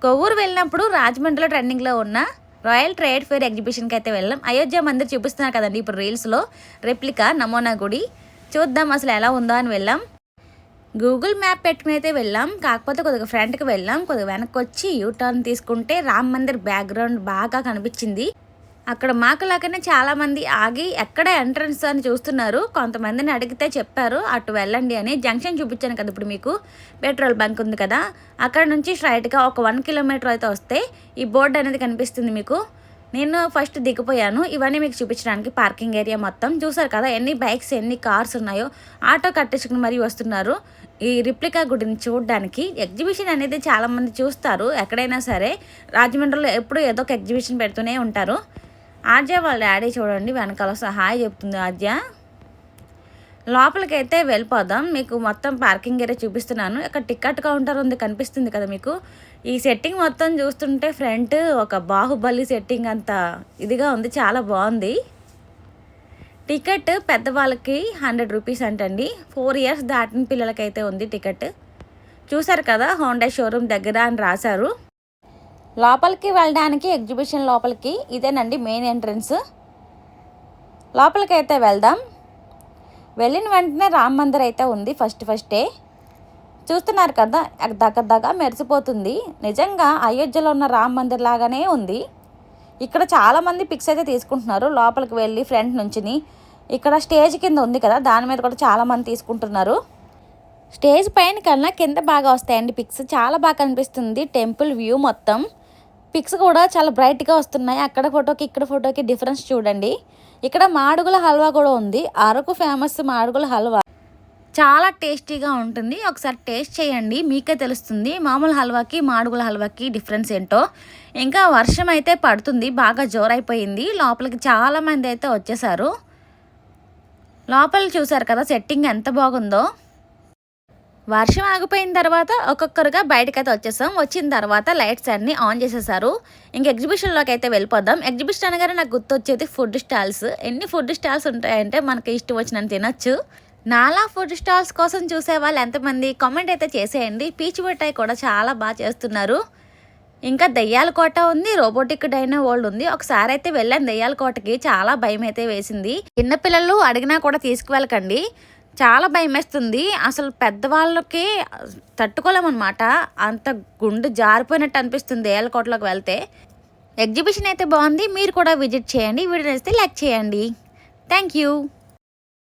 కొవ్వూరు వెళ్ళినప్పుడు రాజమండ్రిలో ట్రెండింగ్లో ఉన్న రాయల్ ట్రేడ్ ఫేర్ ఎగ్జిబిషన్కి అయితే వెళ్ళాం. అయోధ్య మందిర్ చూపిస్తున్నారు కదండి ఇప్పుడు రీల్స్లో, రెప్లికా నమూనా గుడి. చూద్దాం అసలు ఎలా ఉందో అని వెళ్ళాం. గూగుల్ మ్యాప్ పెట్టుకుని అయితే వెళ్ళాం. కాకపోతే కొద్దిగా ఫ్రంట్కి వెళ్ళాం, కొద్దిగా వెనక్కి వచ్చి యూటర్న్ తీసుకుంటే రామ్ మందిర్ బ్యాక్గ్రౌండ్ బాగా కనిపించింది. అక్కడ మాకులాగానే చాలామంది ఆగి ఎక్కడ ఎంట్రన్స్ అని చూస్తున్నారు. కొంతమందిని అడిగితే చెప్పారు అటు వెళ్ళండి అని. జంక్షన్ చూపించాను కదా ఇప్పుడు మీకు, పెట్రోల్ బంక్ ఉంది కదా, అక్కడ నుంచి స్ట్రైట్గా ఒక 1 కిలోమీటర్ అయితే వస్తే ఈ బోర్డు అనేది కనిపిస్తుంది మీకు. నేను ఫస్ట్ దిగిపోయాను. ఇవన్నీ మీకు చూపించడానికి పార్కింగ్ ఏరియా మొత్తం చూసారు కదా, ఎన్ని బైక్స్ ఎన్ని కార్స్ ఉన్నాయో. ఆటో కట్టించుకుని మరీ వస్తున్నారు ఈ రిప్లికా గుడిని చూడడానికి. ఎగ్జిబిషన్ అనేది చాలామంది చూస్తారు ఎక్కడైనా సరే. రాజమండ్రిలో ఎప్పుడు ఏదో ఒక ఎగ్జిబిషన్ పెడుతూనే ఉంటారు. ఆద్య వాళ్ళ డాడీ చూడండి వెనకాల సహాయం చెప్తుంది ఆద్య. లోపలికైతే వెళ్ళిపోదాం. మీకు మొత్తం పార్కింగ్ ఏరియా చూపిస్తున్నాను. ఇక్కడ టికెట్ కౌంటర్ ఉంది కనిపిస్తుంది కదా మీకు. ఈ సెట్టింగ్ మొత్తం చూస్తుంటే ఫ్రంట్ ఒక బాహుబలి సెట్టింగ్ అంత ఇదిగా ఉంది, చాలా బాగుంది. టికెట్ పెద్దవాళ్ళకి 100 రూపీస్ అంటండి. 4 ఇయర్స్ దాటిన పిల్లలకైతే ఉంది టికెట్. చూసారు కదా హోండా షోరూమ్ దగ్గర అని రాశారు. లోపలికి వెళ్ళడానికి ఎగ్జిబిషన్ లోపలికి ఇదేనండి మెయిన్ ఎంట్రన్స్. లోపలికి అయితే వెళ్దాం. వెళ్ళిన వెంటనే రామ్ మందిర్ అయితే ఉంది ఫస్టే. చూస్తున్నారు కదా దగ్గర మెరిసిపోతుంది. నిజంగా అయోధ్యలో ఉన్న రామ్ మందిర్ లాగానే ఉంది. ఇక్కడ చాలామంది పిక్స్ అయితే తీసుకుంటున్నారు లోపలికి వెళ్ళి ఫ్రంట్ నుంచి. ఇక్కడ స్టేజ్ కింద ఉంది కదా, దాని మీద కూడా చాలామంది తీసుకుంటున్నారు. స్టేజ్ పైన కన్నా కింద బాగా వస్తాయండి పిక్స్, చాలా బాగా కనిపిస్తుంది టెంపుల్ వ్యూ మొత్తం. పిక్స్ కూడా చాలా బ్రైట్గా వస్తున్నాయి. అక్కడ ఫోటోకి ఇక్కడ ఫోటోకి డిఫరెన్స్ చూడండి. ఇక్కడ మాడుగుల హల్వా కూడా ఉంది. అరకు ఫేమస్ మాడుగుల హల్వా చాలా టేస్టీగా ఉంటుంది. ఒకసారి టేస్ట్ చేయండి మీకే తెలుస్తుంది మామూలు హల్వాకి మాడుగుల హల్వాకి డిఫరెన్స్ ఏంటో. ఇంకా వర్షం అయితే పడుతుంది, బాగా జోరైపోయింది. లోపలికి చాలామంది అయితే వచ్చేసారు. లోపల చూసారు కదా సెట్టింగ్ ఎంత బాగుందో. వర్షం ఆగిపోయిన తర్వాత ఒక్కొక్కరుగా బయటకైతే వచ్చేసాం. వచ్చిన తర్వాత లైట్స్ అన్నీ ఆన్ చేసేసారు. ఇంక ఎగ్జిబిషన్లోకి అయితే వెళ్ళిపోదాం. ఎగ్జిబిషన్ అనగానే నాకు గుర్తొచ్చేది ఫుడ్ స్టాల్స్. ఎన్ని ఫుడ్ స్టాల్స్ ఉంటాయంటే మనకి ఇష్టం వచ్చినంత తినొచ్చు. నాలా ఫుడ్ స్టాల్స్ కోసం చూసే వాళ్ళు ఎంతమంది కామెంట్ అయితే చేసేయండి. పీచు మిఠాయి కూడా చాలా బాగా చేస్తున్నారు. ఇంకా దెయ్యాల కోట ఉంది, రోబోటిక్ డైనో వరల్డ్ ఉంది. ఒకసారి అయితే వెళ్ళాను దెయ్యాల కోటకి, చాలా భయం అయితే వేసింది. చిన్నపిల్లలు అడిగినా కూడా తీసుకువెళ్ళకండి, చాలా భయం వేస్తుంది. అసలు పెద్దవాళ్ళకి తట్టుకోలేమన్నమాట, అంత గుండె జారిపోయినట్టు అనిపిస్తుంది దెయ్యాల కోటలోకి వెళ్తే. ఎగ్జిబిషన్ అయితే బాగుంది, మీరు కూడా విజిట్ చేయండి. వీడియో నచ్చితే లైక్ చేయండి. Thank you.